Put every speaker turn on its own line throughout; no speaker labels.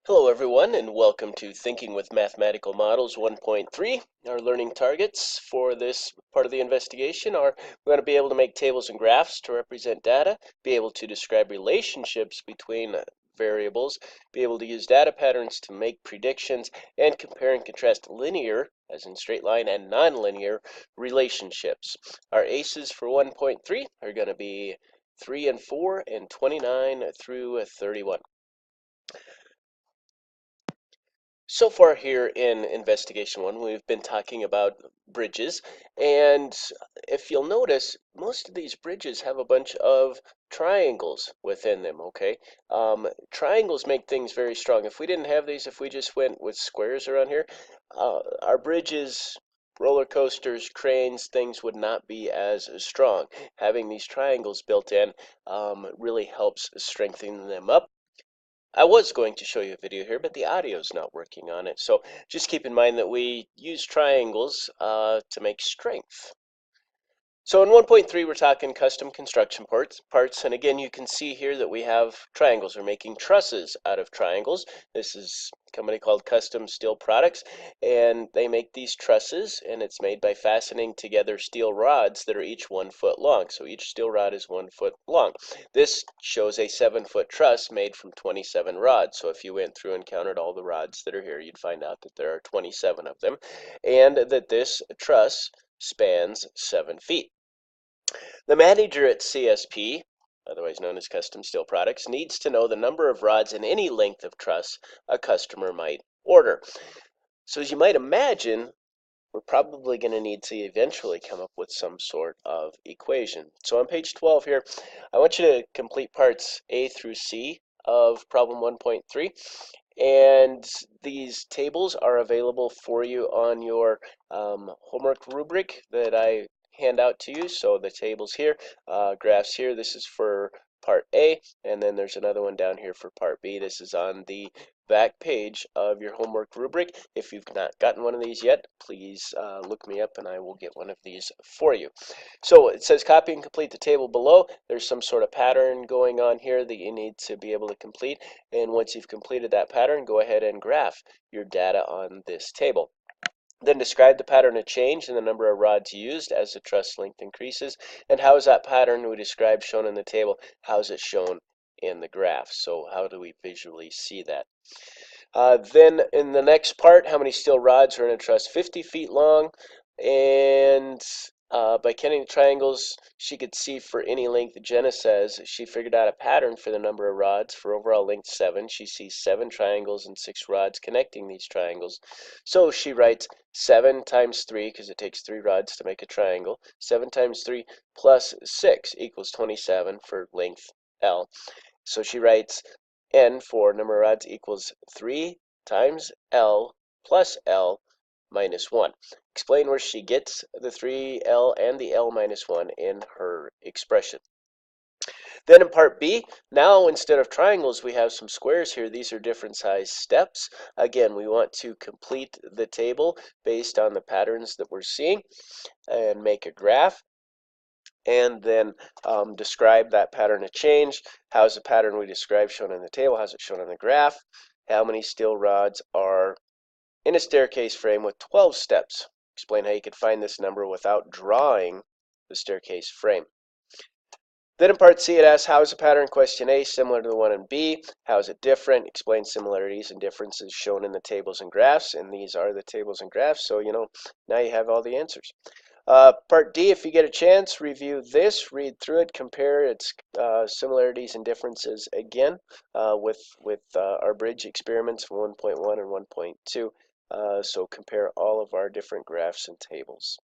Hello everyone and welcome to Thinking with Mathematical Models 1.3. Our learning targets for this part of the investigation are we're going to be able to make tables and graphs to represent data, be able to describe relationships between variables, be able to use data patterns to make predictions, and compare and contrast linear, as in straight line, and nonlinear relationships. Our ACEs for 1.3 are going to be 3 and 4 and 29 through 31. So far here in Investigation 1, we've been talking about bridges, and if you'll notice, most of these bridges have a bunch of triangles within them, okay? Triangles make things very strong. If we didn't have these, if we just went with squares around here, our bridges, roller coasters, cranes, things would not be as strong. Having these triangles built in really helps strengthen them up. I was going to show you a video here, but the audio is not working on it. So just keep in mind that we use triangles to make strength. So in 1.3, we're talking custom construction parts. And again, you can see here that we have triangles. We're making trusses out of triangles. This is a company called Custom Steel Products, and they make these trusses, and it's made by fastening together steel rods that are each 1 foot long. So each steel rod is 1 foot long. This shows a 7-foot truss made from 27 rods. So if you went through and counted all the rods that are here, you'd find out that there are 27 of them, and that this truss spans 7 feet. The manager at CSP, otherwise known as Custom Steel Products, needs to know the number of rods in any length of truss a customer might order. So as you might imagine, we're probably going to need to eventually come up with some sort of equation. So on page 12 here, I want you to complete parts A through C of problem 1.3. And these tables are available for you on your homework rubric that I hand out to you. So the tables here, graphs here, this is for part A, and then there's another one down here for part B. This is on the back page of your homework rubric. If you've not gotten one of these yet, please look me up and I will get one of these for you. So it says copy and complete the table below. There's some sort of pattern going on here that you need to be able to complete. And once you've completed that pattern, go ahead and graph your data on this table. Then describe the pattern of change in the number of rods used as the truss length increases. And how is that pattern we described shown in the table? How is it shown in the graph? So how do we visually see that? Then in the next part, how many steel rods are in a truss? 50 feet long, and by counting the triangles she could see for any length, Jenna says she figured out a pattern for the number of rods. For overall length 7, she sees 7 triangles and 6 rods connecting these triangles. So she writes 7 times 3, because it takes 3 rods to make a triangle. 7 times 3 plus 6 equals 27 for length L. So she writes N for number of rods equals 3 times L plus L minus 1. Explain where she gets the 3L and the L minus 1 in her expression. Then in part B, now instead of triangles, we have some squares here. These are different size steps. Again, we want to complete the table based on the patterns that we're seeing and make a graph. And then describe that pattern of change. How's the pattern we described shown in the table? How's it shown in the graph? How many steel rods are in a staircase frame with 12 steps? Explain how you could find this number without drawing the staircase frame. Then in part C, it asks, how is the pattern in question A similar to the one in B? How is it different? Explain similarities and differences shown in the tables and graphs. And these are the tables and graphs, so now you have all the answers. Part D, if you get a chance, review this, read through it, compare its similarities and differences again with our bridge experiments from 1.1 and 1.2. So compare all of our different graphs and tables.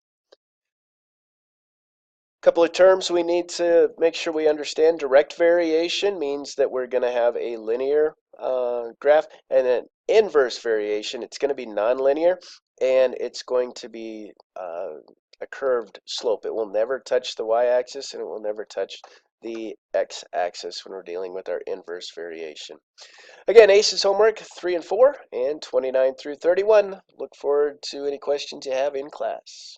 A couple of terms we need to make sure we understand. Direct variation means that we're going to have a linear graph, and an inverse variation, it's going to be nonlinear, and it's going to be a curved slope. It will never touch the y-axis, and it will never touch the x-axis when we're dealing with our inverse variation. Again, ACES homework 3 and 4 and 29 through 31. Look forward to any questions you have in class.